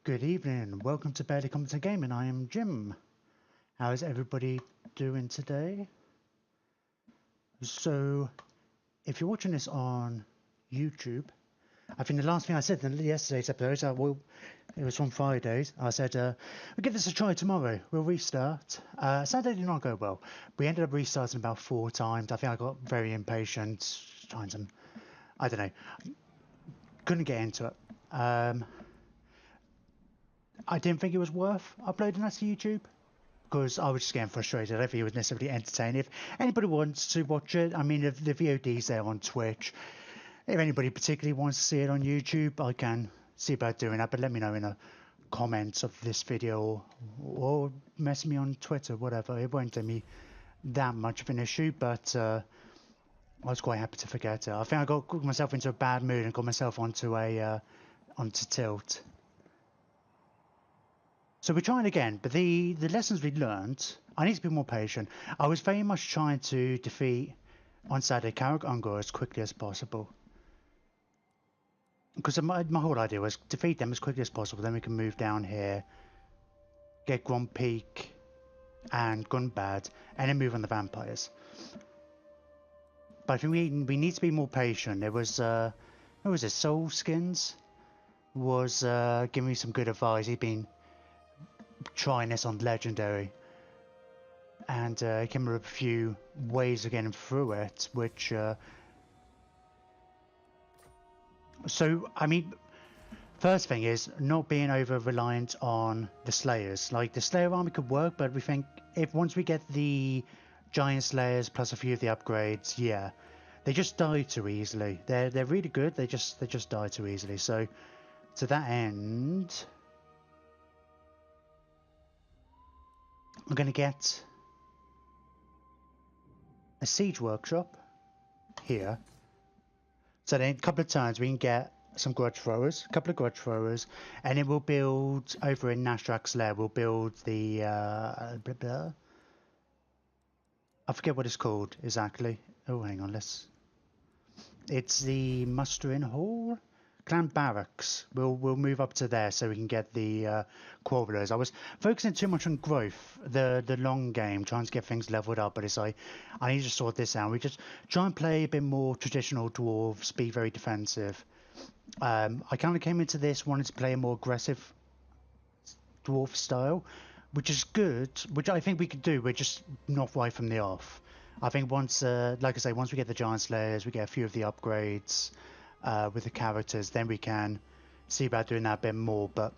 Good evening, welcome to Barely Competent Gaming. I am Jim. How is everybody doing today? So, if you're watching this on YouTube, I think the last thing I said in yesterday's episode, it was from Fridays, I said, we'll give this a try tomorrow, we'll restart. Saturday did not go well. We ended up restarting about 4 times. I think I got very impatient, trying some, I don't know, couldn't get into it. I didn't think it was worth uploading that to YouTube because I was just getting frustrated. I don't think it was necessarily entertaining. If anybody wants to watch it, I mean, the VOD's there on Twitch. If anybody particularly wants to see it on YouTube, I can see about doing that. But let me know in the comments of this video or message me on Twitter, whatever. It won't do me that much of an issue, but I was quite happy to forget it. I think I got myself into a bad mood and got myself onto tilt. So we're trying again, but the lessons we learned, I need to be more patient. I was very much trying to defeat, on Saturday, Karak Kadrin as quickly as possible. Because my whole idea was defeat them as quickly as possible, then we can move down here, get Grand Peak and Gunbad, and then move on the vampires. But I think we need to be more patient. There was, what was it, Soul Skins was giving me some good advice. He'd been trying this on Legendary, and he came up with a few ways of getting through it, which so I mean, first thing is not being over reliant on the Slayers. Like, the Slayer army could work, but we think if once we get the Giant Slayers plus a few of the upgrades, yeah, they just die too easily. They're really good, they just die too easily. So to that end, I'm going to get a siege workshop here. So then in a couple of turns we can get some grudge throwers, a couple of grudge throwers, and then we'll build over in Nashtrak's lair. We'll build the I forget what it's called exactly. Oh, hang on, it's the mustering hall. Clan Barracks. We'll move up to there so we can get the quarrelers. I was focusing too much on growth, the long game, trying to get things leveled up, but it's like I need to sort this out. We just try and play a bit more traditional dwarves, be very defensive. I kind of came into this wanting to play a more aggressive dwarf style, which is good, which I think we could do. We're just not right from the off. I think once, like I say, once we get the Giant Slayers, we get a few of the upgrades. With the characters, then we can see about doing that a bit more. But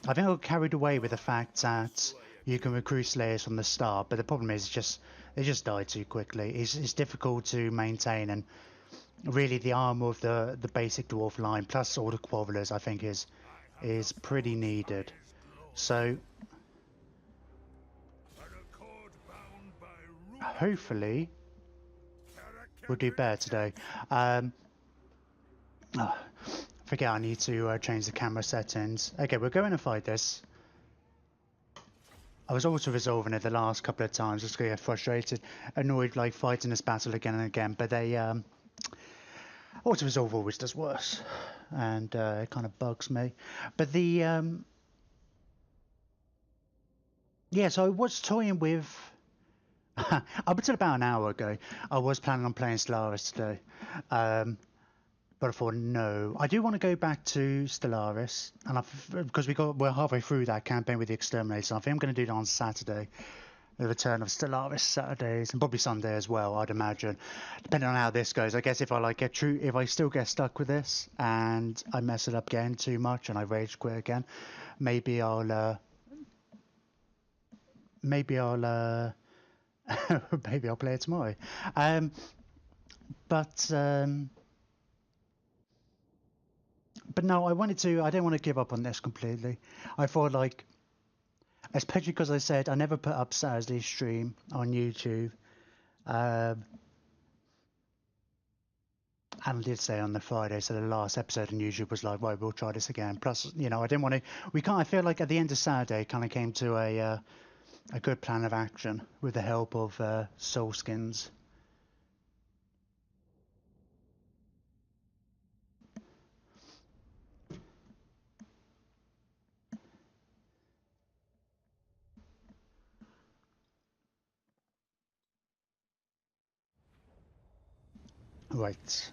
I think I got carried away with the fact that you can recruit Slayers from the start, but the problem is they just die too quickly. It's difficult to maintain, and really the armor of the basic dwarf line plus all the quarrelers I think is pretty needed. So hopefully we'll do better today. Oh, forget I need to change the camera settings. Okay, we're going to fight this. I was also resolving it the last couple of times, just get frustrated, annoyed, like fighting this battle again and again. But they auto resolve always does worse, and it kind of bugs me. But the yeah, so I was toying with. Up until about an hour ago, I was planning on playing Stellaris today. But I thought, no, I do want to go back to Stellaris, and because we're halfway through that campaign with the Exterminator, so I think I'm going to do it on Saturday, the return of Stellaris Saturdays, and probably Sunday as well, I'd imagine, depending on how this goes. I guess if I still get stuck with this and I mess it up again too much and I rage quit again, maybe I'll maybe I'll play it tomorrow. But no, I didn't want to give up on this completely. I thought, like, especially because I said I never put up Saturday's stream on YouTube. And I did say on the Friday, so the last episode on YouTube was like, right, we'll try this again. Plus, you know, I didn't want to, I feel like at the end of Saturday kind of came to a good plan of action with the help of Soul Skins. Right.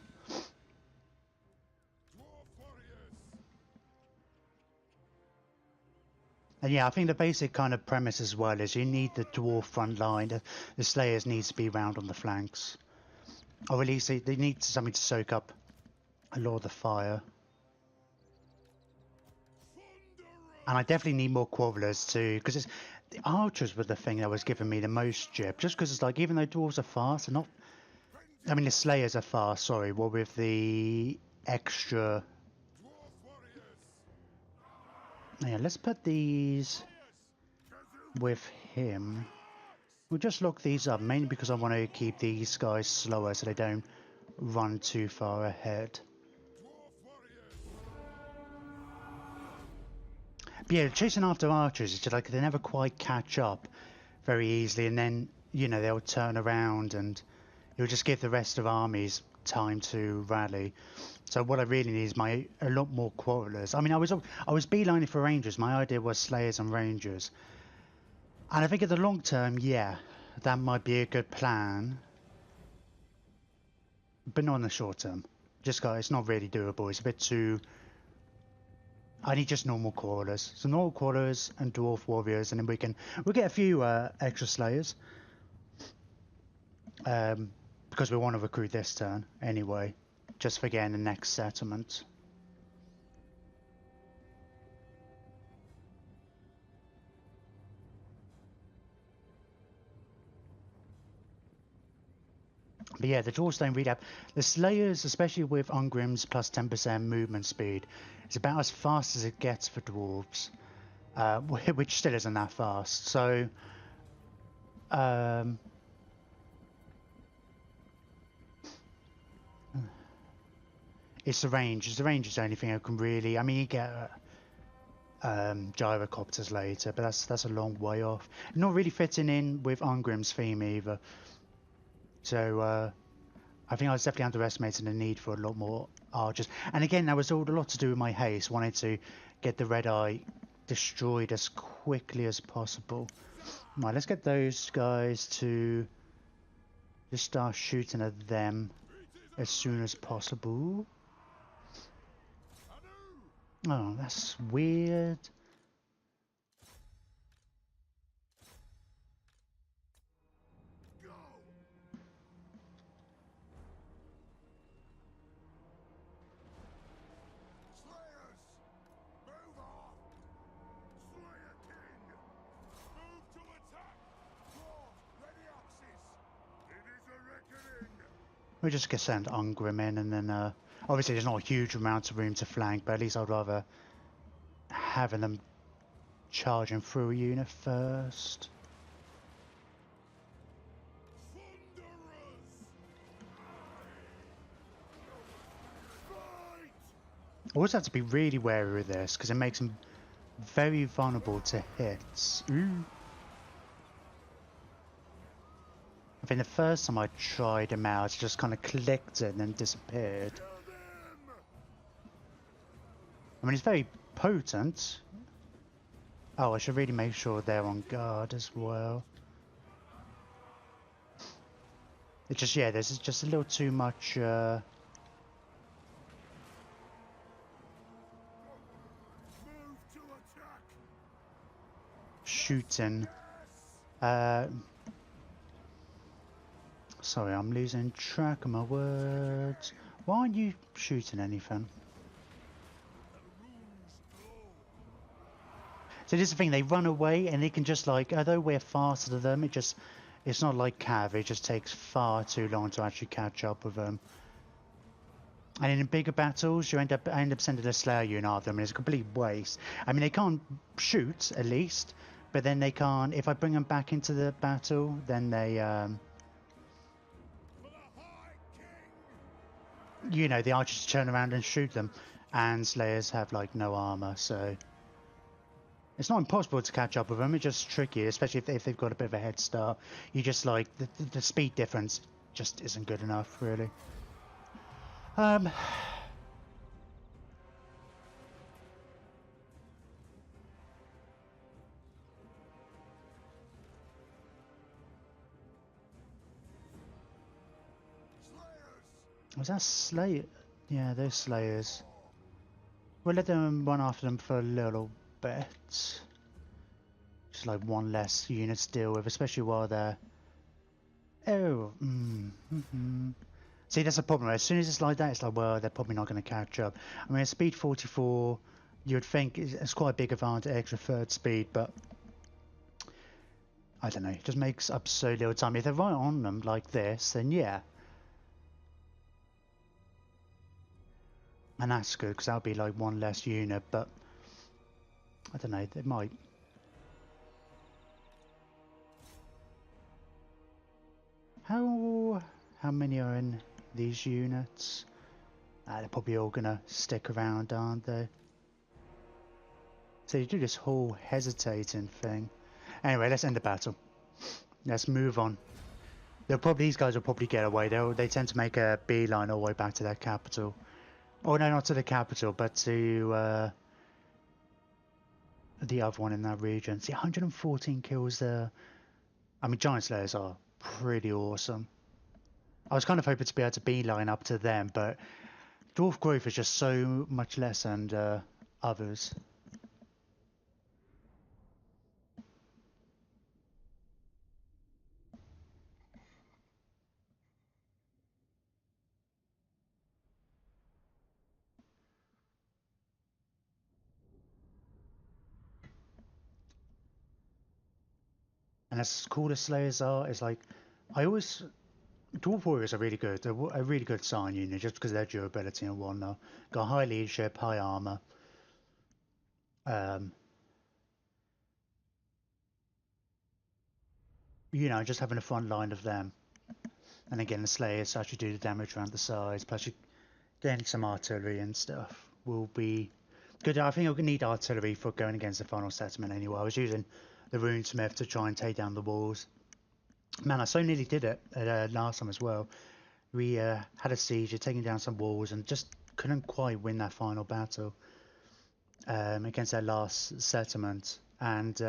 And yeah, I think the basic kind of premise as well is you need the dwarf front line. The Slayers needs to be round on the flanks. Or at least they need something to soak up a lot of the fire. And I definitely need more Quarrelers too, because the archers were the thing that was giving me the most jip. Just because it's like, even though dwarves are fast, they're not... I mean, the Slayers are fast, sorry, well, with the extra... Yeah, let's put these with him. We'll just lock these up, mainly because I want to keep these guys slower so they don't run too far ahead. But yeah, chasing after archers, it's just like they never quite catch up very easily, and then, you know, they'll turn around and you'll just give the rest of armies time to rally. So what I really need is a lot more Quarrelers. I mean, I was beelining for Rangers. My idea was Slayers and Rangers. And I think in the long term, yeah, that might be a good plan. But not in the short term. It's not really doable. It's a bit too... I need just normal Quarrelers. So normal Quarrelers and Dwarf Warriors, and then we'll get a few extra Slayers. Because we want to recruit this turn anyway. Just for getting the next settlement. But yeah, the dwarves don't really have... The Slayers, especially with Ungrim's plus 10% movement speed, is about as fast as it gets for dwarves. Which still isn't that fast. So... it's the range. It's the range is the only thing I can really... I mean, you get... gyrocopters later, but that's a long way off. Not really fitting in with Ungrim's theme either. So I think I was definitely underestimating the need for a lot more archers. And again, that was all a lot to do with my haste. Wanted to get the Red Eye destroyed as quickly as possible. Right, let's get those guys to just start shooting at them as soon as possible. Oh, that's weird. We'll just get send Ungrim in, and then obviously there's not a huge amount of room to flank, but at least I'd rather having them charging through a unit first. I always have to be really wary with this because it makes them very vulnerable to hits. Ooh. I think the first time I tried him out, it just kind of clicked it and then disappeared. I mean, it's very potent. Oh, I should really make sure they're on guard as well. It's just, yeah, this is just a little too much... shooting. Sorry, I'm losing track of my words. Why aren't you shooting anything? So this is the thing, they run away and they can just like, although we're faster than them, it's not like Cav, it just takes far too long to actually catch up with them. And in bigger battles, I end up sending a Slayer unit after them, and it's a complete waste. I mean, they can't shoot, at least, but then they can't, if I bring them back into the battle, then they, you know, the archers turn around and shoot them, and Slayers have, like, no armor, so... It's not impossible to catch up with them, it's just tricky, especially if they've got a bit of a head start. You just, like, the speed difference just isn't good enough, really. Was that Slayer? Yeah, those Slayers. We'll let them run after them for a little bit. Just like one less unit to deal with, especially while they're... Oh, See, that's the problem. As soon as it's like that, it's like, well, they're probably not going to catch up. I mean, at speed 44, you would think it's quite a big advantage, extra third speed, but I don't know. It just makes up so little time. If they're right on them like this, then yeah. And that's good, because that'll be like one less unit, but I don't know, they might. How many are in these units? They're probably all gonna stick around, aren't they? So you do this whole hesitating thing. Anyway, let's end the battle. Let's move on. These guys will probably get away. They tend to make a beeline all the way back to their capital. Oh no, not to the capital, but to the other one in that region. See, 114 kills there. I mean, Giant Slayers are pretty awesome. I was kind of hoping to be able to beeline up to them, but Dwarf growth is just so much less than others. And as cool as Slayers are, it's like Dwarf Warriors are really good. They're a really good sign unit just because of their durability and whatnot. Got high leadership, high armor. You know, just having a front line of them. And again, the Slayers actually do the damage around the sides, plus you getting some artillery and stuff will be good. I think you're going to need artillery for going against the final settlement anyway. I was using the Runesmith to try and take down the walls. Man, I so nearly did it last time as well. We had a siege, taking down some walls, and just couldn't quite win that final battle against that last settlement. And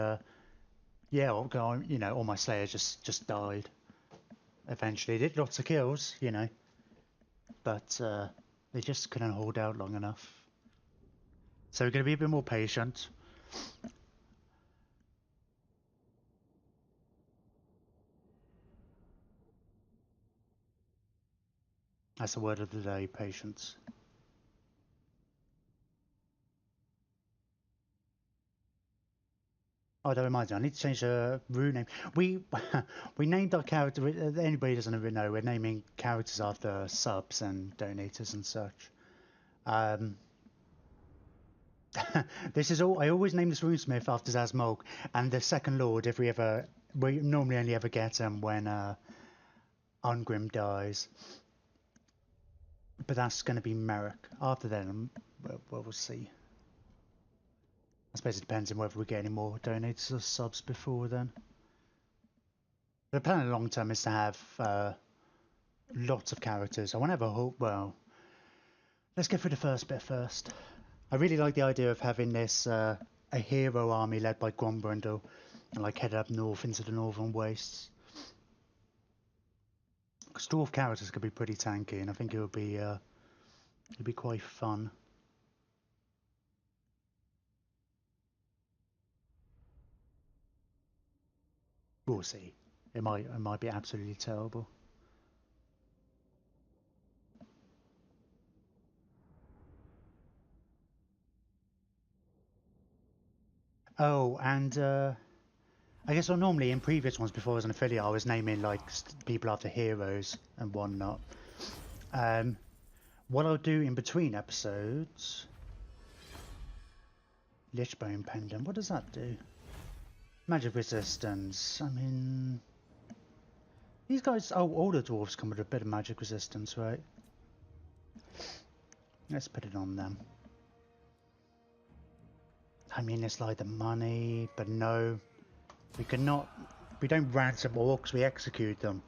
yeah, all my Slayers just died. Eventually, did lots of kills, you know, but they just couldn't hold out long enough. So we're going to be a bit more patient. That's the word of the day, patience. Oh, that reminds me, I need to change the rune name. We named our character, anybody doesn't even know, we're naming characters after subs and donators and such. This is all, I always name this Runesmith after Zazmog, and the second lord, we normally only ever get him when Ungrim dies. But that's going to be Merrick. After then, we'll see. I suppose it depends on whether we get any more donators or subs before then. The plan in the long term is to have lots of characters. I won't have a whole... Well, let's get through the first bit first. I really like the idea of having this a hero army led by Grombrindle and like headed up north into the northern wastes. Because dwarf characters could be pretty tanky, and I think it'd be quite fun. We'll see. It might be absolutely terrible. Oh, and I guess normally in previous ones before I was an affiliate, I was naming like people after heroes and whatnot. What I'll do in between episodes... Lichbone Pendant, what does that do? Magic resistance, I mean... These guys, all the dwarves come with a bit of magic resistance, right? Let's put it on them. I mean, it's like the money, but no. We don't ransom orcs, we execute them.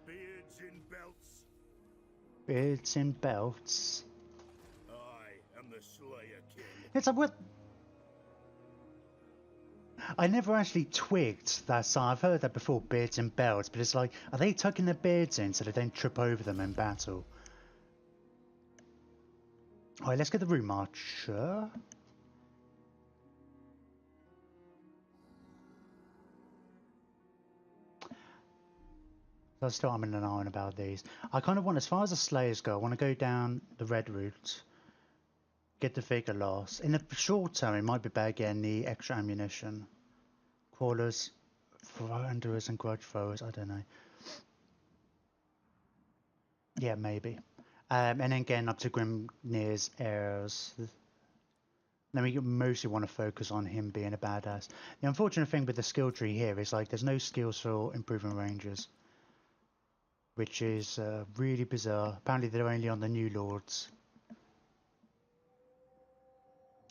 Beards in belts. Beards in belts. I am the Slayer King. It's a what? I never actually twigged that side. I've heard that before, beards and belts, but it's like, are they tucking their beards in so they don't trip over them in battle? Alright, let's get the room marcher. I'm still umming and ahhing about these. I kind of want, as far as the Slayers go, I want to go down the red route. Get the figure loss. In the short term, it might be better getting the extra ammunition. Crawlers, Wanderers and Grudge Throwers, I don't know. Yeah, maybe. And then getting up to Grimnir's heirs. Then we mostly want to focus on him being a badass. The unfortunate thing with the skill tree here is like there's no skills for improving rangers. Which is really bizarre. Apparently they're only on the new lords.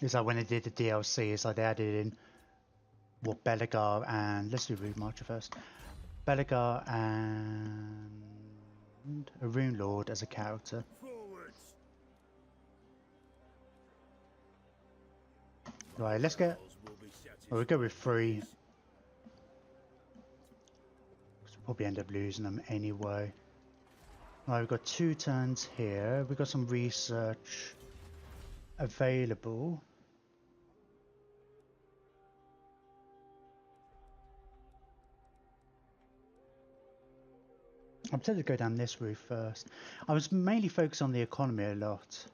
It's like when they did the DLC, it's like they added in what Belegar and let's do Root Marcher first. Belegar and a Rune Lord as a character. Right, let's get. Well, we'll go with 3. We'll probably end up losing them anyway. Right, we've got 2 turns here. We've got some research available. I'm tempted to go down this route first. I was mainly focused on the economy a lot.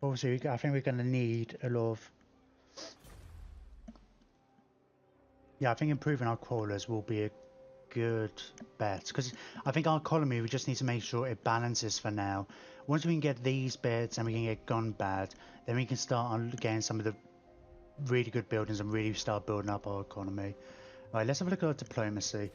Obviously, I think we're going to need a lot of... Yeah, I think improving our crawlers will be a good bet. Because I think our economy, we just need to make sure it balances for now. Once we can get these bits and we can get gun bad, then we can start on getting some of the really good buildings and really start building up our economy. Right, let's have a look at our diplomacy.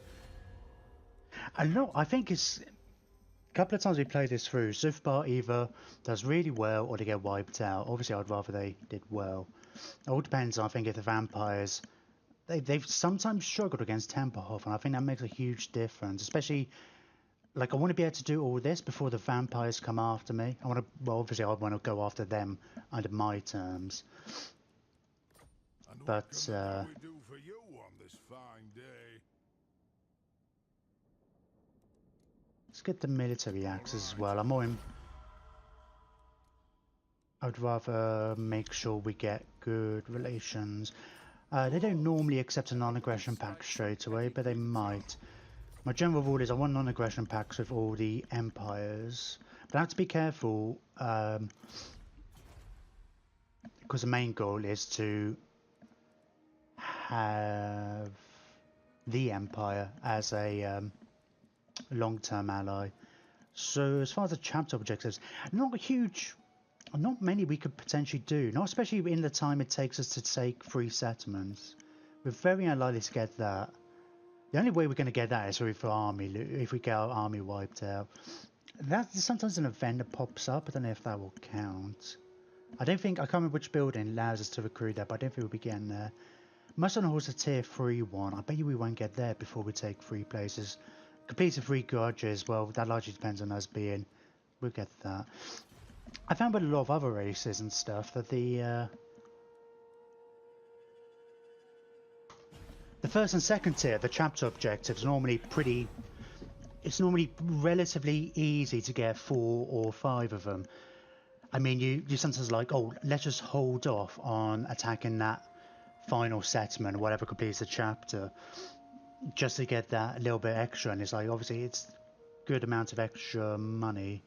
I think it's... A couple of times we played this through, Zufbar either does really well or they get wiped out. Obviously, I'd rather they did well. It all depends, I think, if the vampires... They've sometimes struggled against Tempelhof, and I think that makes a huge difference. Especially, like, I want to be able to do all this before the vampires come after me. I want to... Well, obviously, I want to go after them under my terms. But, What can we do for you on this fine day? let's get the military axes as well. I'm more in... I'd rather make sure we get good relations. They don't normally accept a non-aggression pact straight away, but they might. My general rule is I want non-aggression pacts with all the empires. But I have to be careful, because the main goal is to have the empire as a long-term ally. So as far as the chapter objectives, not many we could potentially do, not especially in the time it takes us to take 3 settlements. We're very unlikely to get that. The only way we're going to get that is if we get our army wiped out. That's sometimes an event that pops up. I don't know if that will count. I can't remember which building allows us to recruit that, but I don't think we'll be getting there. Must on a horse a tier 3 one. I bet you we won't get there before we take 3 places. Completed 3 grudges, well, that largely depends on us being. We'll get that. I found with a lot of other races and stuff that the first and second tier, the chapter objectives, are normally pretty. It's normally relatively easy to get 4 or 5 of them. I mean, you sometimes like, oh, let's just hold off on attacking that final settlement or whatever completes the chapter, just to get that little bit extra. And it's like, obviously, it's good amount of extra money.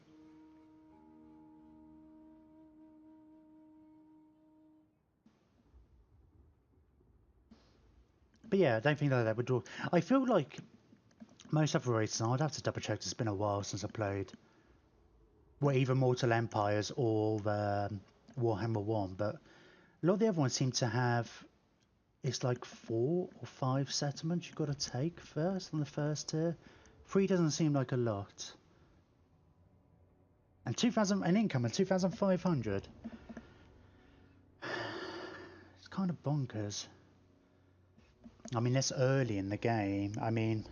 But yeah, I don't think that would draw. I feel like most other races, I'd have to double check, it's been a while since I played, were either Mortal Empires or Warhammer 1, but a lot of the other ones seem to have, it's like 4 or 5 settlements you've got to take first on the first tier. 3 doesn't seem like a lot. And 2,000, an income of 2,500. It's kind of bonkers. I mean, that's early in the game. I mean,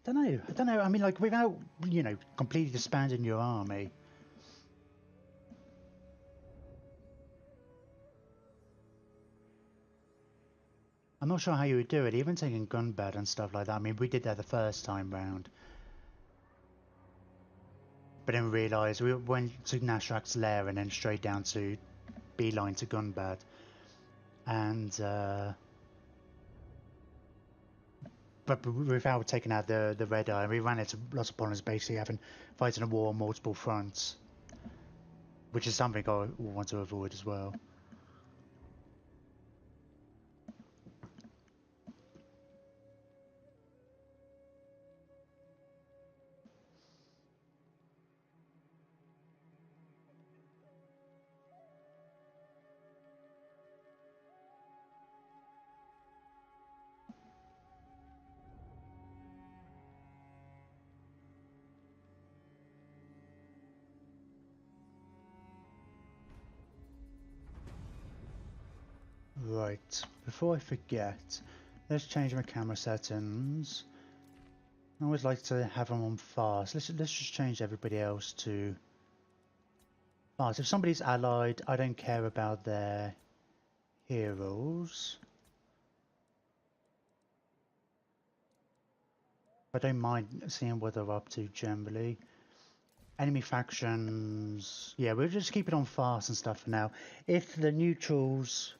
I don't know. I mean, like, without, you know, completely disbanding your army. I'm not sure how you would do it, even taking Gunbad and stuff like that. I mean, we did that the first time round. But then realised we went to Nashrak's lair and then straight down to beeline to Gunbad. And, but without taking out the Red Eye, we ran into lots of problems basically fighting a war on multiple fronts. Which is something I want to avoid as well. Right, before I forget, let's change my camera settings. I always like to have them on fast. Let's just change everybody else to fast. If somebody's allied, I don't care about their heroes. I don't mind seeing what they're up to generally. Enemy factions, yeah, we'll just keep it on fast and stuff for now. If the neutrals,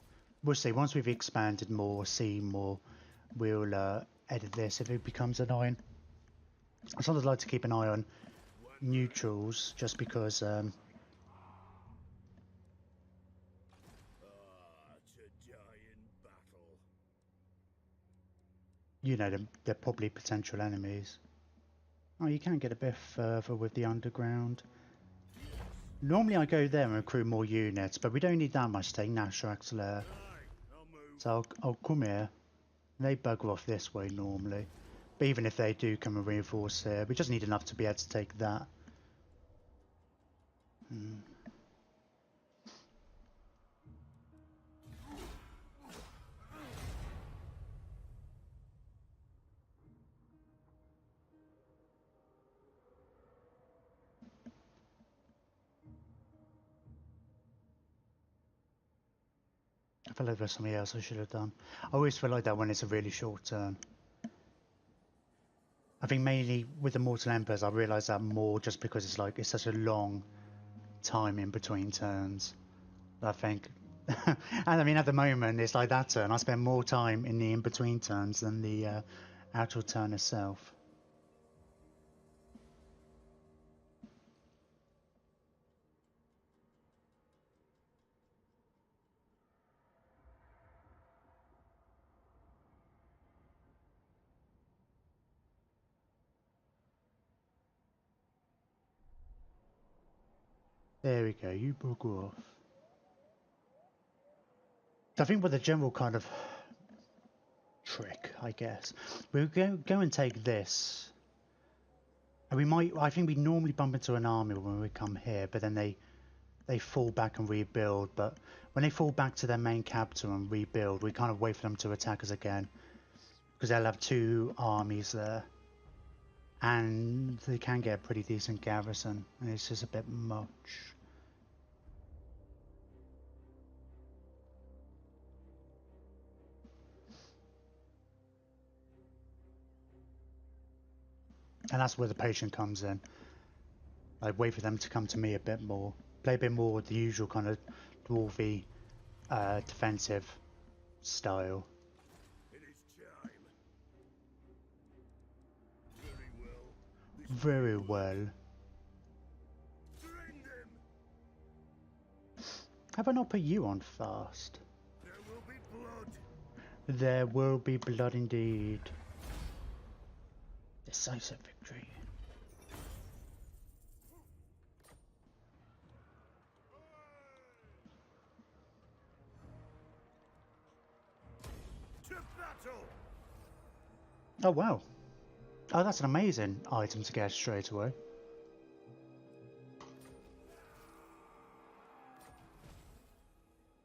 we'll see, once we've expanded more, seen more, we'll edit this if it becomes annoying. I sometimes like to keep an eye on neutrals just because It's a giant battle. you know they're probably potential enemies. Oh, you can get a bit further with the underground. Normally I go there and recruit more units, but we don't need that much to take Nashrak's lair. So I'll come here. They bugger off this way normally. But even if they do come and reinforce here, we just need enough to be able to take that. I feel like there's something else I should have done. I always feel like that when it's a really short turn. I think mainly with the Mortal Emperors I realise that more just because it's such a long time in between turns. I think and I mean at the moment it's like that turn I spend more time in the in-between turns than the actual turn itself. There we go, you bugger off. I think with the general kind of trick, I guess, we'll go and take this. And we might, I think we normally bump into an army when we come here, but then they fall back and rebuild. But when they fall back to their main capital and rebuild, we kind of wait for them to attack us again. Because they'll have two armies there. And they can get a pretty decent garrison, and it's just a bit much. And that's where the patient comes in. I wait for them to come to me a bit more. Play a bit more with the usual kind of dwarfy defensive style. It is time. Very well. Very well. Bring them. Have I not put you on fast? There will be blood. There will be blood indeed. Decisive victory. To battle. Oh wow. Oh, that's an amazing item to get straight away.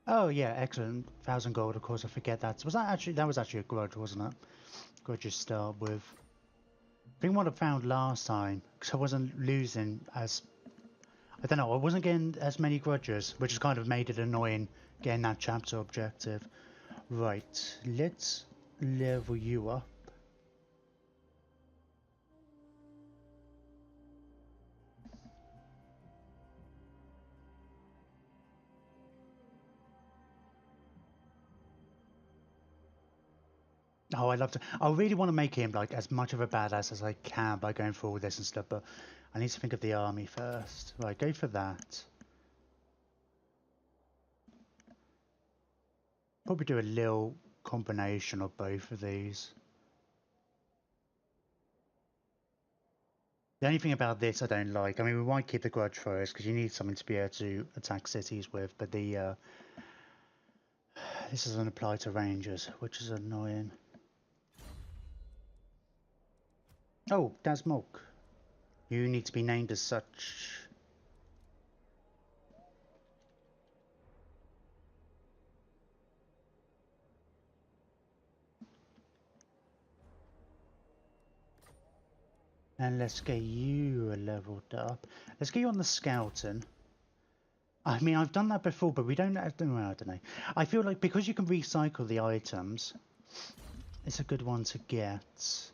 Oh yeah, excellent. 1,000 gold, of course. I forget that. That was actually a grudge, wasn't it? Grudges start with. I think what I found last time, because I wasn't losing as. I don't know. I wasn't getting as many grudges, which has kind of made it annoying getting that chapter objective. Right, let's level you up. Oh, I love to. I really want to make him like as much of a badass as I can by going through all this and stuff, but I need to think of the army first. Right, go for that. Probably do a little combination of both of these. The only thing about this I don't like, I mean, we might keep the grudge first because you need something to be able to attack cities with, but the this doesn't apply to rangers, which is annoying. Oh, Dasmok. You need to be named as such. And let's get you leveled up. Let's get you on the scouting. I mean, I've done that before, but we don't. I don't know. I feel like because you can recycle the items, it's a good one to get.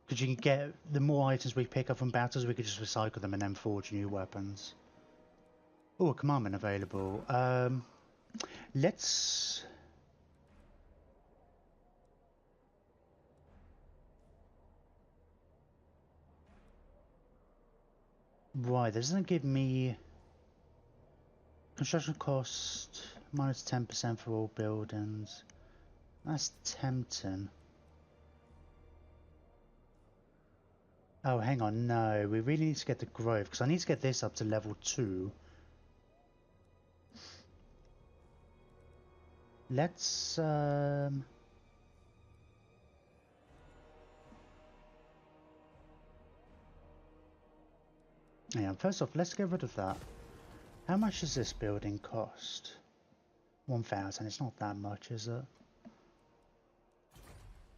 Because you can get the more items we pick up from battles, we could just recycle them and then forge new weapons. Oh, a commandment available. Let's. Right, this doesn't give me construction cost minus 10% for all buildings. That's tempting. Oh, hang on, no, we really need to get the growth because I need to get this up to level 2. Let's yeah, first off, let's get rid of that. How much does this building cost? 1,000. It's not that much, is it?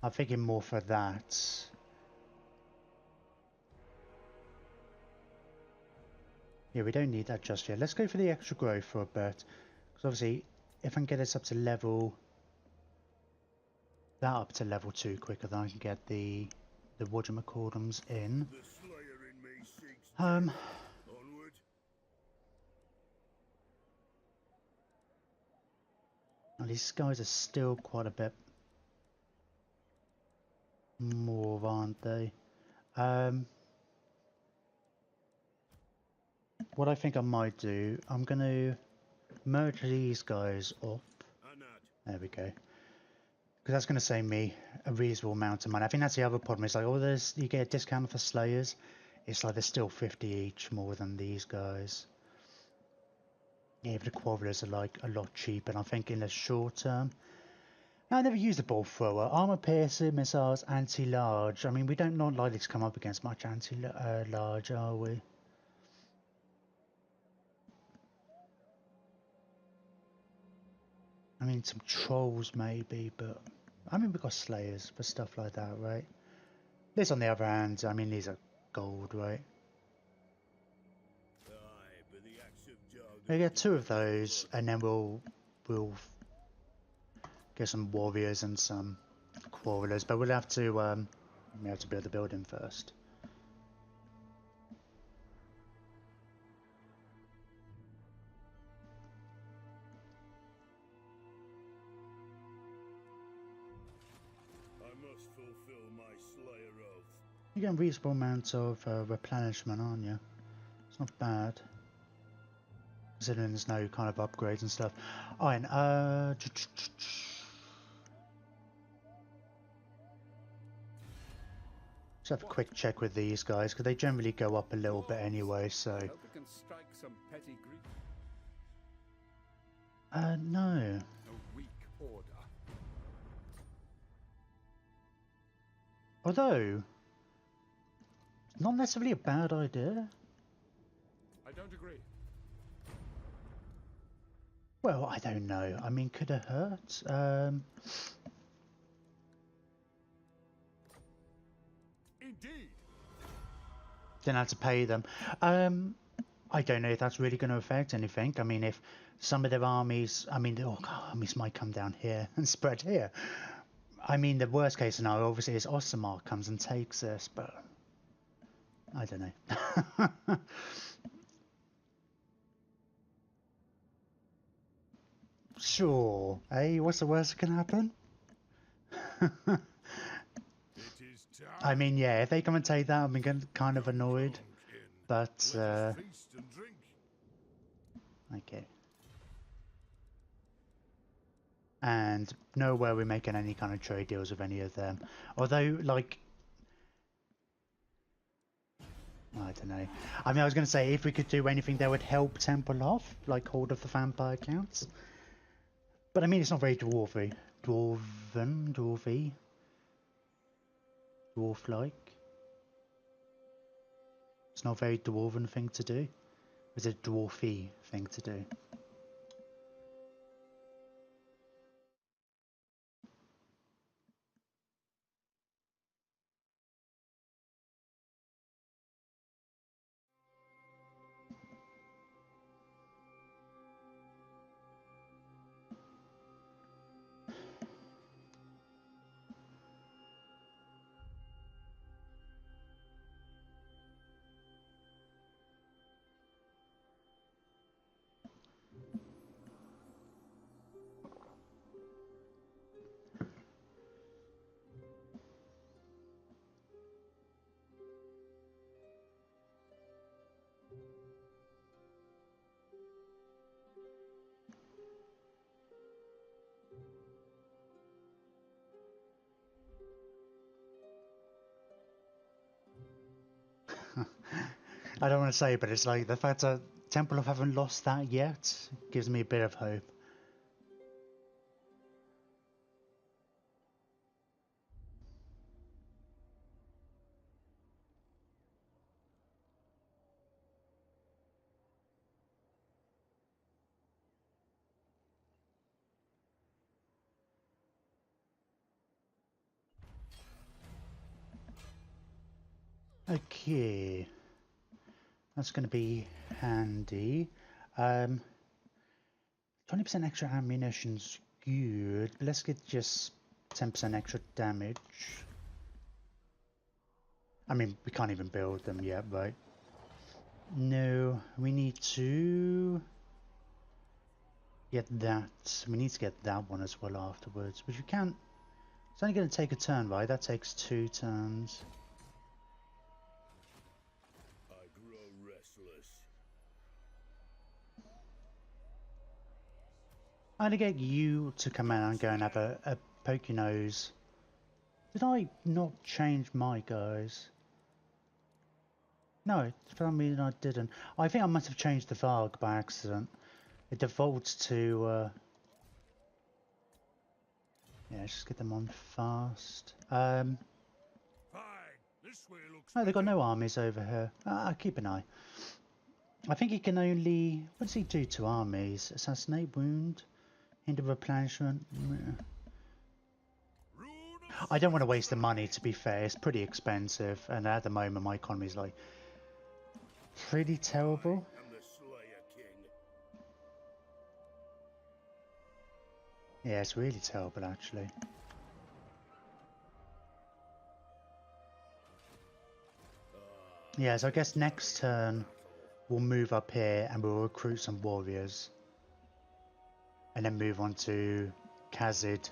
I'm thinking more for that. Yeah, we don't need that just yet. Let's go for the extra growth for a bit. Because obviously, if I can get this up to level... that up to level 2 quicker, then I can get the whatchamacallums in. The slayer in me seeks death. Onward. And these guys are still quite a bit more, aren't they? What I think I might do, I'm going to merge these guys up. There we go. Because that's going to save me a reasonable amount of money. I think that's the other problem. It's like, oh, you get a discount for Slayers. It's like they're still 50 each more than these guys. Yeah, but the Quarrelers are like a lot cheaper. And I think in the short term... I never used the ball thrower. Armor piercing, missiles, anti-large. I mean, we don't not likely to come up against much anti-large, are we? I mean, some trolls maybe, but... I mean, we've got Slayers for stuff like that, right? This, on the other hand, I mean, these are gold, right? Aye, but the axe of Jargon We get 2 of those, and then we'll get some warriors and some quarrelers, but we'll have to build the building first. I must fulfill my slayer oath. You get a reasonable amount of replenishment, aren't you? It's not bad. Considering there's no kind of upgrades and stuff. Alright, just have a quick check with these guys, because they generally go up a little bit anyway, so... I hope we can strike some petty grief. No. A weak order. Although... not necessarily a bad idea. I don't agree. Well, I don't know. I mean, could it hurt? Indeed. Then I have to pay them. I don't know if that's really going to affect anything. I mean, if some of their armies, I mean, their armies might come down here and spread here. I mean, the worst case scenario, obviously, is Osamar comes and takes us, but I don't know. Sure. Hey, what's the worst that can happen? It is time. I mean, yeah, if they come and take that, I'm kind of annoyed. Drunk in. But, Let us feast and drink. okay. And nowhere we're making any kind of trade deals with any of them. Although, like, I don't know. I mean, I was going to say, if we could do anything that would help Temple off, like Horde of the Vampire Counts. But I mean, it's not very dwarfy. Dwarfy. Dwarf-like. It's not a very dwarven thing to do. It's a dwarfy thing to do. I don't want to say, but it's like the fact that Temple of haven't lost that yet gives me a bit of hope. Okay, that's going to be handy. 20% extra ammunition's good, but let's get just 10% extra damage. I mean, we can't even build them yet, right? No, we need to get that. We need to get that one as well afterwards, which we can't. It's only going to take a turn, right? That takes 2 turns. I grow restless. I'm going to get you to come out and go and have a poke your nose. Did I not change my guys? No, for some reason I didn't. I think I must have changed the Varg by accident. It defaults to... yeah, let's just get them on fast. Fine. This way looks No, they've got better. no armies over here. Keep an eye. I think he can only... What does he do to armies? Assassinate, wound, hinder replenishment. Rune of I don't want to waste the money, to be fair. It's pretty expensive, and at the moment my economy's like pretty terrible. I am the Slayer King. Yeah, it's really terrible actually. Yeah, so I guess next turn we'll move up here and we'll recruit some warriors. And then move on to Khazid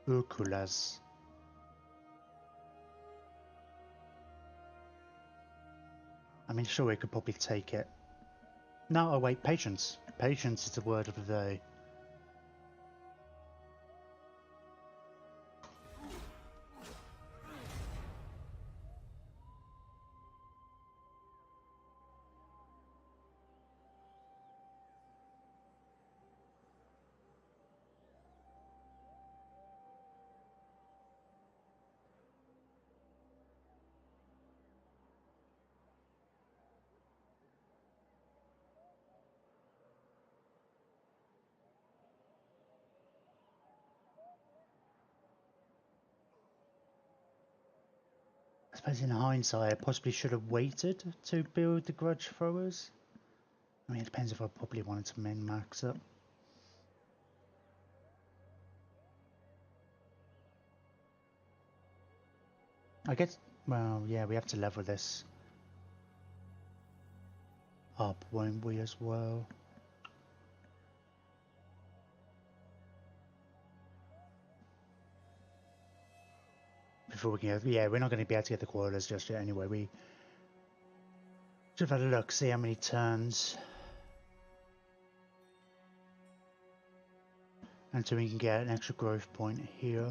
Urkulas. I mean, sure, we could probably take it. No, oh wait, patience. Patience is the word of the day. suppose in hindsight, I possibly should have waited to build the grudge throwers. I mean, it depends if I probably wanted to min-max it. I guess, well, yeah, we have to level this up, won't we, as well? Before we can go, yeah, we're not going to be able to get the quarters just yet anyway. We should have had a look, see how many turns. Until we can get an extra growth point here.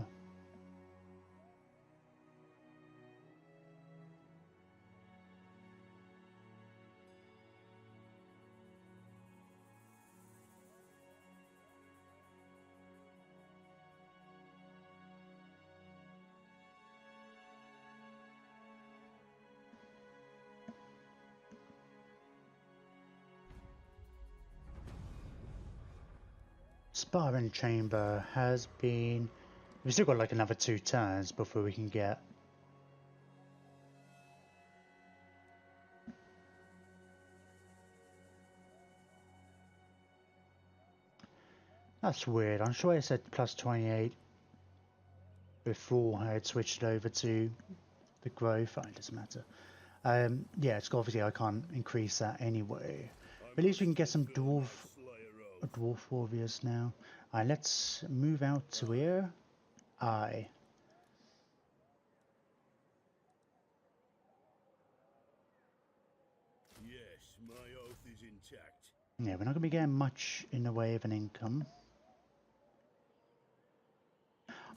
Sparring chamber has been... We've still got like another 2 turns before we can get... That's weird. I'm sure I said plus 28 before I had switched over to the growth. Oh, it doesn't matter. Yeah, it's obviously I can't increase that anyway. But at least we can get some dwarf warriors now. Alright, let's move out to here. Aye. Yes, my oath is intact. Yeah, we're not going to be getting much in the way of an income.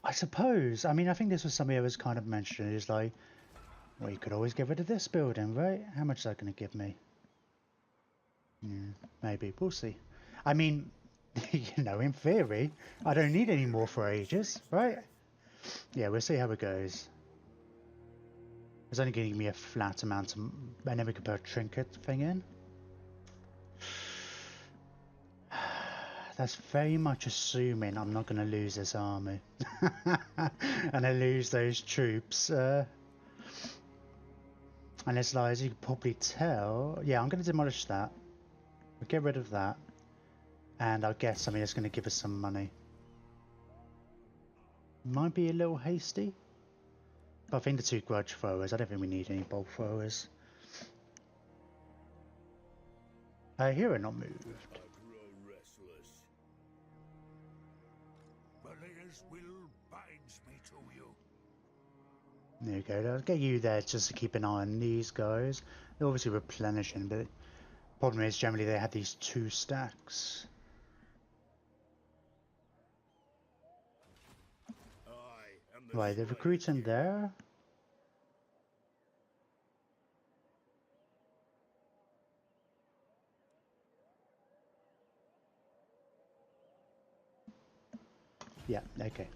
I suppose, I mean, I think this was something I was kind of mentioning, is like, well, you could always get rid of this building, right? How much is that going to give me? Yeah, maybe, we'll see. I mean, you know, in theory, I don't need any more for ages, right? Yeah, we'll see how it goes. It's only going to give me a flat amount of... And then we can put a trinket thing in. That's very much assuming I'm not going to lose this army. And I lose those troops. And it's like, as you can probably tell... Yeah, I'm going to demolish that. We'll get rid of that. And I'll get something that's going to give us some money. Might be a little hasty. But I think the 2 grudge throwers, I don't think we need any bolt throwers. Here are not moved. I grow restless. Belial's will binds me to you. There you go, I'll get you there just to keep an eye on these guys. They're obviously replenishing, but the problem is generally they have these 2 stacks. Right, they're recruiting there. Yeah, okay.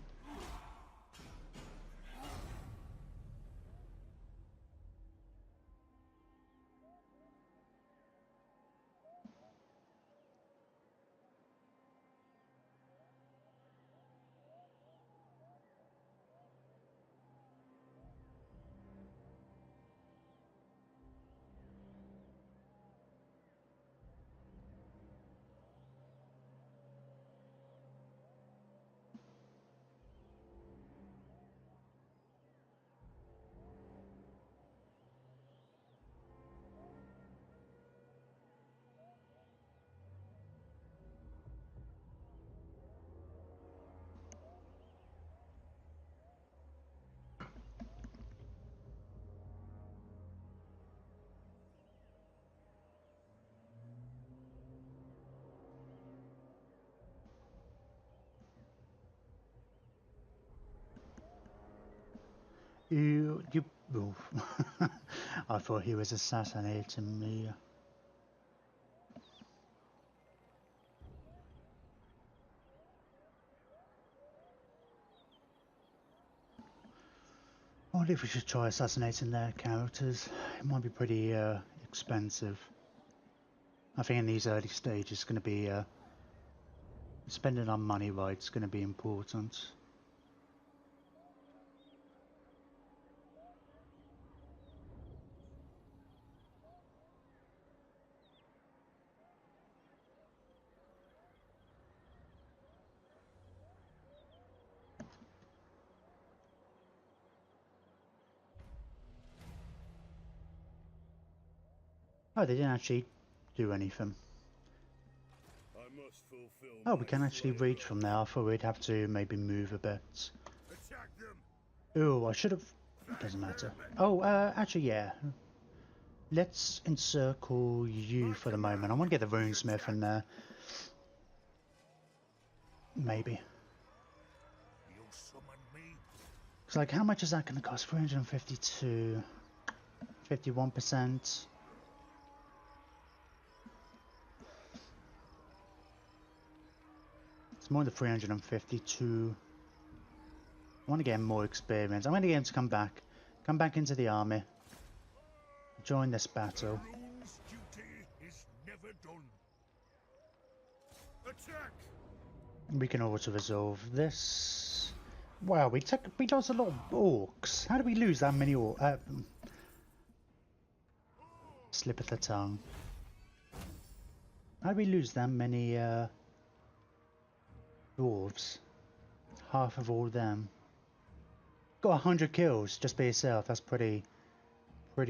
You... Oh. I thought he was assassinating me. I wonder if we should try assassinating their characters. It might be pretty expensive. I think in these early stages it's going to be spending our money right, it's going to be important. Oh, they didn't actually do anything. I must fulfill Oh, my we can actually slave reach from there. I thought we'd have to maybe move a bit. Attack them. Oh, I should have... It doesn't matter. Oh, actually, yeah. Let's encircle you for the moment. I want to get the runesmith in there. Maybe. You summon me? It's like, how much is that going to cost? 352. 51%. It's more than 352. I want to get him more experience. I'm going to get him to come back. Come back into the army. Join this battle. Rune's duty is never done. Attack. We can auto resolve this. Wow, we lost a lot of orcs. How did we lose that many orcs? Slip of the tongue. How did we lose that many dwarves? Half of all them. Got 100 kills just by yourself. That's pretty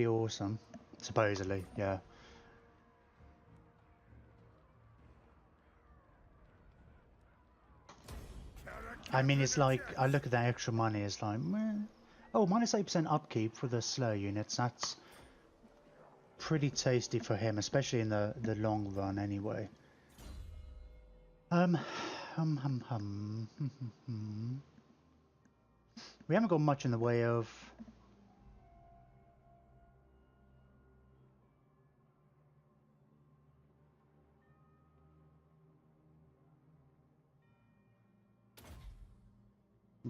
awesome. Supposedly, yeah. I mean, it's like, I look at that extra money, it's like, meh. Oh, minus 8% upkeep for the slow units. That's pretty tasty for him, especially in the long run anyway. We haven't got much in the way of...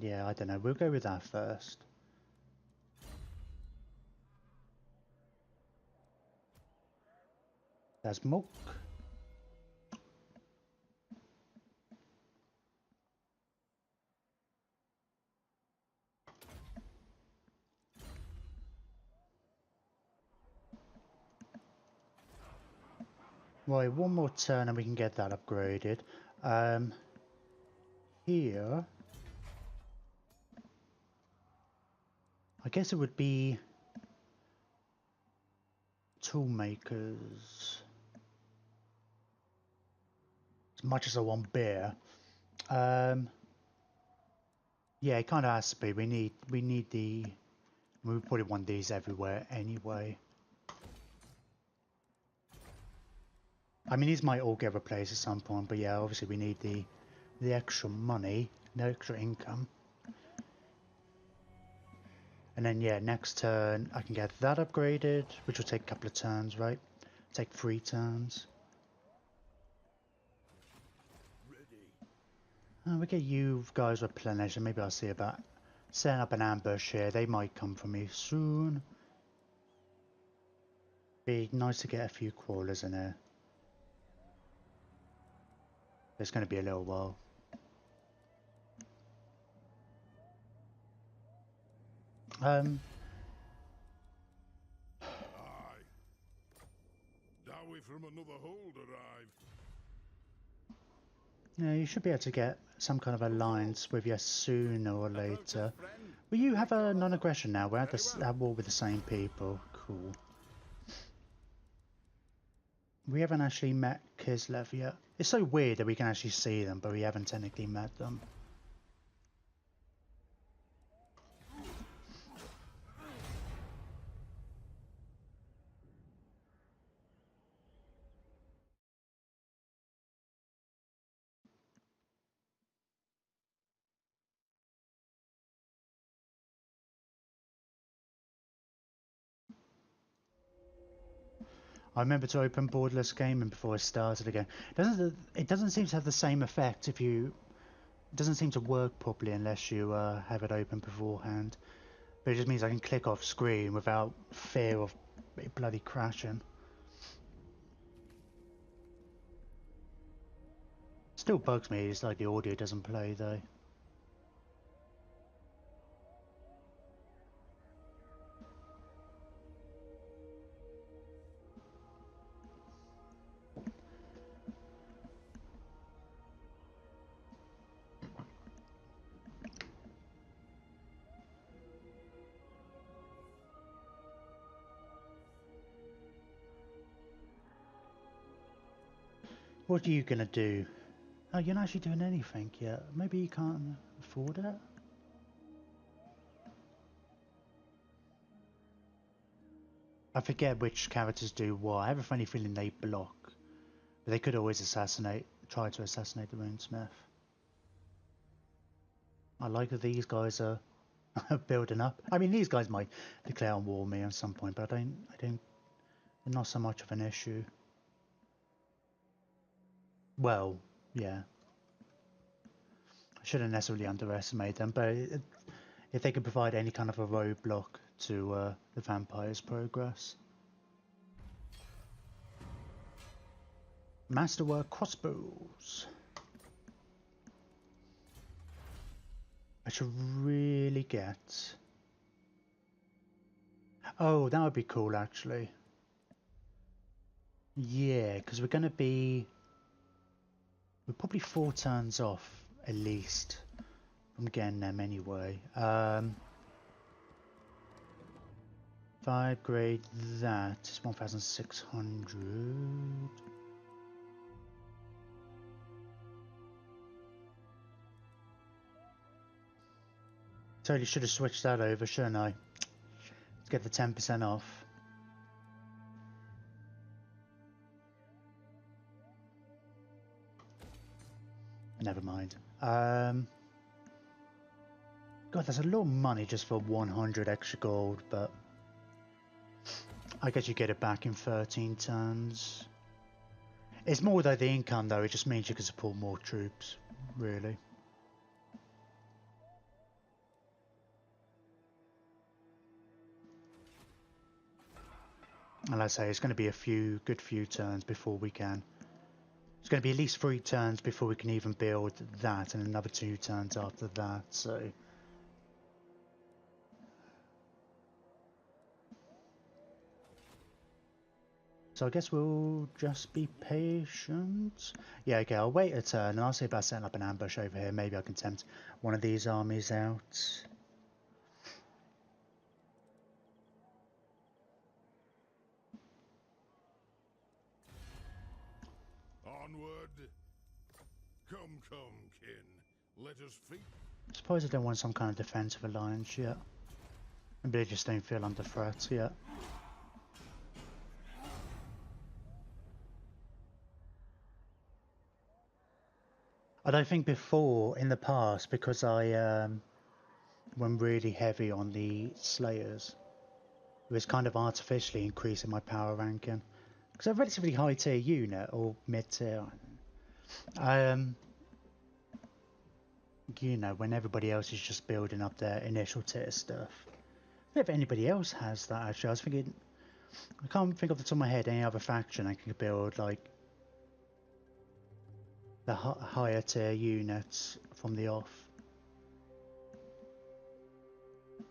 Yeah, I don't know. We'll go with that first. There's Mook. Right, one more turn and we can get that upgraded. Here... I guess it would be... Toolmakers. As much as I want beer. Yeah, it kind of has to be. We need the... We probably want these everywhere anyway. I mean, these might all get replaced at some point, but yeah, obviously we need the extra money, the extra income. And then yeah, next turn I can get that upgraded, which will take a couple of turns, right? Take 3 turns. We get you guys replenished, and maybe I'll see about setting up an ambush here. They might come for me soon. Be nice to get a few crawlers in here. It's going to be a little while. Aye. Dowie from another hold arrived. Yeah, you should be able to get some kind of alliance with you sooner or later. Well, you have a non-aggression now. We're at war with the same people. Cool. We haven't actually met Kislev yet. It's so weird that we can actually see them, but we haven't technically met them. I remember to open borderless gaming before I started again. It doesn't seem to have the same effect if you... It doesn't seem to work properly unless you have it open beforehand. But it just means I can click off screen without fear of it bloody crashing. Still bugs me, it's like the audio doesn't play though. What are you gonna do? Oh, you're not actually doing anything yet. Maybe you can't afford it? I forget which characters do what. I have a funny feeling they block. But they could always try to assassinate the runesmith. I like that these guys are building up. I mean, these guys might declare on war on me at some point, but I don't, they're not so much of an issue. Well, yeah. I shouldn't necessarily underestimate them, but if they could provide any kind of a roadblock to the vampires' progress. Masterwork crossbows. I should really get... Oh, that would be cool, actually. Yeah, because we're going to be... We're probably 4 turns off, at least, from getting them anyway. If I upgrade that, it's 1,600. Totally should have switched that over, shouldn't I? To get the 10% off. Never mind. God, that's a lot of money just for 100 extra gold, but I guess you get it back in 13 turns. It's more though the income though, it just means you can support more troops, really. And like I say, it's going to be a good few turns before we can. It's going to be at least 3 turns before we can even build that, and another 2 turns after that, so... So I guess we'll just be patient. Yeah, okay, I'll wait a turn, and I'll see about setting up an ambush over here. Maybe I can tempt one of these armies out. Onward. Come, kin. Let us feed. I suppose I don't want some kind of defensive alliance yet. Maybe they just don't feel under threat yet. I don't think before, in the past, because I went really heavy on the Slayers, it was kind of artificially increasing my power ranking. Because they're a relatively high tier unit, or mid tier. You know, when everybody else is just building up their initial tier stuff. I don't know if anybody else has that actually. I was thinking, I can't think off the top of my head any other faction I can build like the higher tier units from the off. I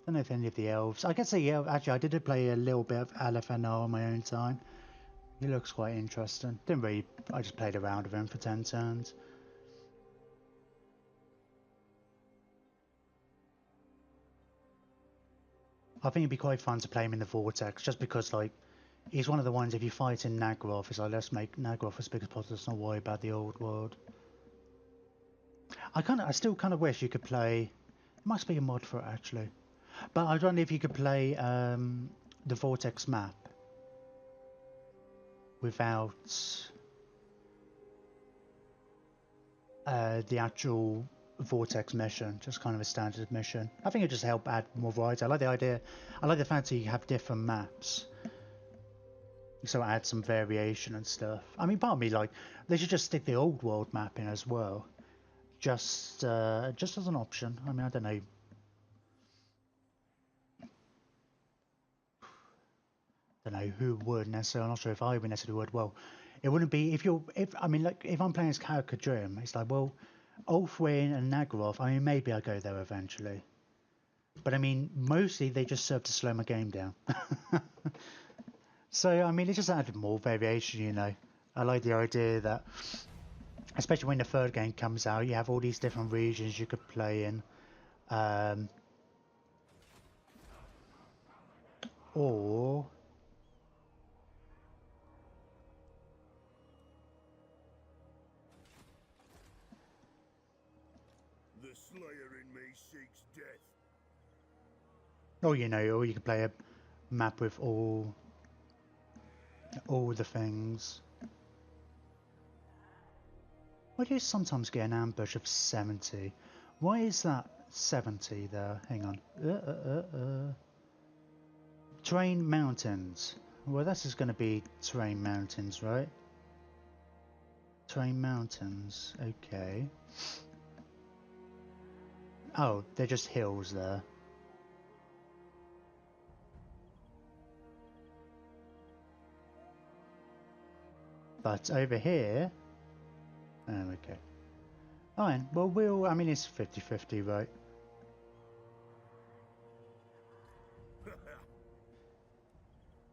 don't know if any of the elves. I guess the elf. Actually, I did play a little bit of LFNR on my own time. He looks quite interesting. Didn't really. I just played around with him for 10 turns. I think it'd be quite fun to play him in the Vortex, just because like he's one of the ones. If you fight in Nagroth, it's like let's make Nagroth as big as possible. Let's not worry about the old world. I still kind of wish you could play. It must be a mod for it actually, but I don't know if you could play the Vortex map without the actual Vortex mission, just kind of a standard mission. I think it just help add more variety. I like the idea. I like the fact that you have different maps, so add some variation and stuff. I mean, part of me like they should just stick the old world map in as well, just as an option. I mean, I don't know. Who would necessarily. I'm not sure if I would necessarily would. Well, it wouldn't be if I mean like if I'm playing as Karak Kadrin, it's like well, Ulthuan and Nagroth. I mean maybe I go there eventually, but I mean mostly they just serve to slow my game down. So I mean it just added more variation, you know. I like the idea that, especially when the third game comes out, you have all these different regions you could play in, or The slayer in me seeks death. Or you know, or you can play a map with all the things. Why do you sometimes get an ambush of 70? Why is that 70 there? Hang on. Terrain mountains. Well, this is going to be terrain mountains, right? Terrain mountains. Okay. Oh, they're just hills there. But over here... Oh, okay. Alright, well, I mean, it's 50-50, right?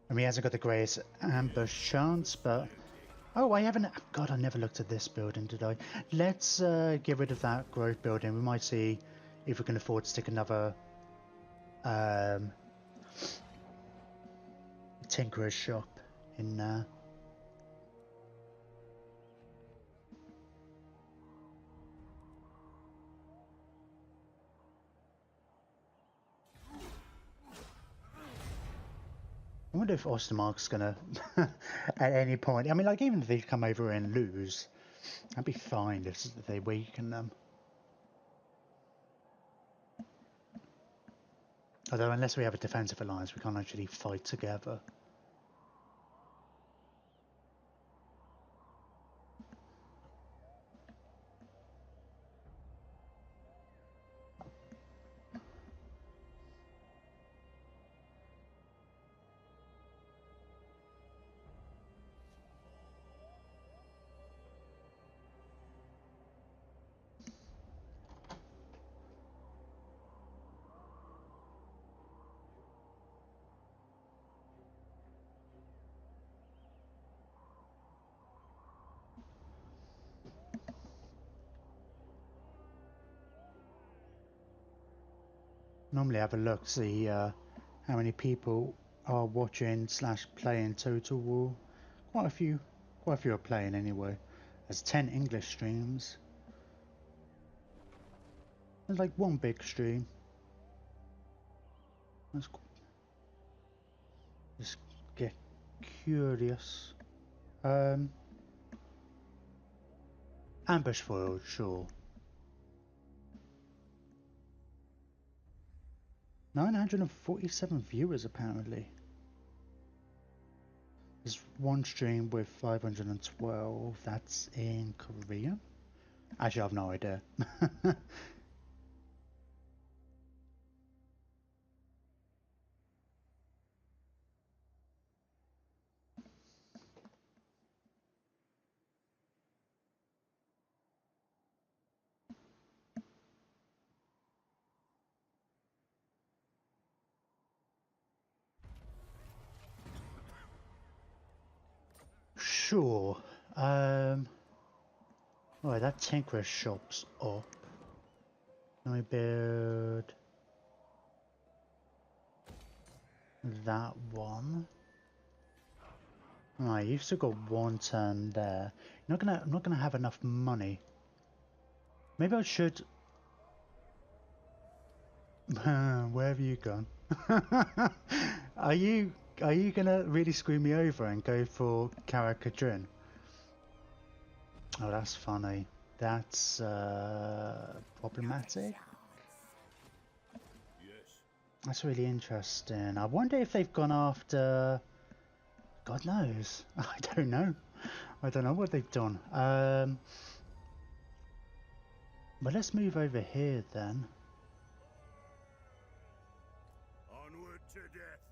I mean, he hasn't got the greatest ambush chance, but... Oh, I haven't... God, I never looked at this building, did I? Let's get rid of that growth building. We might see if we can afford to stick another... Tinkerer's shop in there. I wonder if Ostermark's gonna, at any point, I mean, like, even if they come over and lose, I'd be fine if they weaken them. Although, unless we have a defensive alliance, we can't actually fight together. Normally have a look, see how many people are watching / playing Total War. Quite a few are playing anyway. There's 10 English streams. There's like one big stream. Let's just get curious. Ambush foiled, sure. 947 viewers apparently. There's one stream with 512. That's in Korean. Actually, I have no idea. Sure. Right, that Tinkerer's shop's up. Let me build that one. Right, you've still got one turn there. I'm not gonna have enough money. Maybe I should. Where have you gone? Are you gonna really screw me over and go for Karak Kadrin? Oh, that's funny. That's problematic. Yes. That's really interesting. I wonder if they've gone after... God knows. I don't know. I don't know what they've done. But let's move over here then. Onward to death.